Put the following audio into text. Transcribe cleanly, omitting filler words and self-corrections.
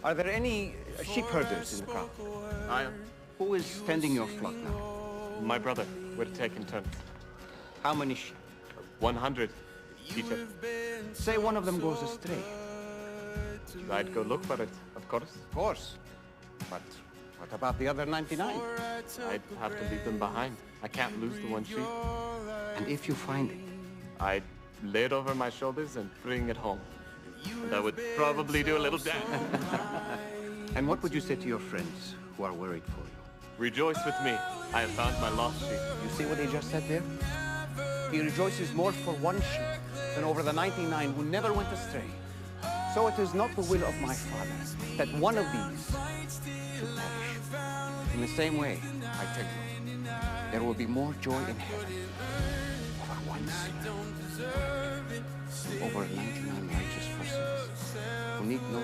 Are there any sheep herders in the crowd? I am. Who is tending your flock now? My brother. We're taking turns. How many sheep? 100, teacher. Say one of them goes astray. I'd go look for it, of course. Of course. But what about the other 99? I'd have to leave them behind. I can't lose the one sheep. And if you find it? I'd lay it over my shoulders and bring it home. And I would probably do a little dance. And what would you say to your friends who are worried for you? Rejoice with me. I have found my lost sheep. You see what he just said there? He rejoices more for one sheep than over the 99 who never went astray. So it is not the will of my Father that one of these should perish. In the same way, I tell you, there will be more joy in heaven over one sinner than over 99 righteous persons who need no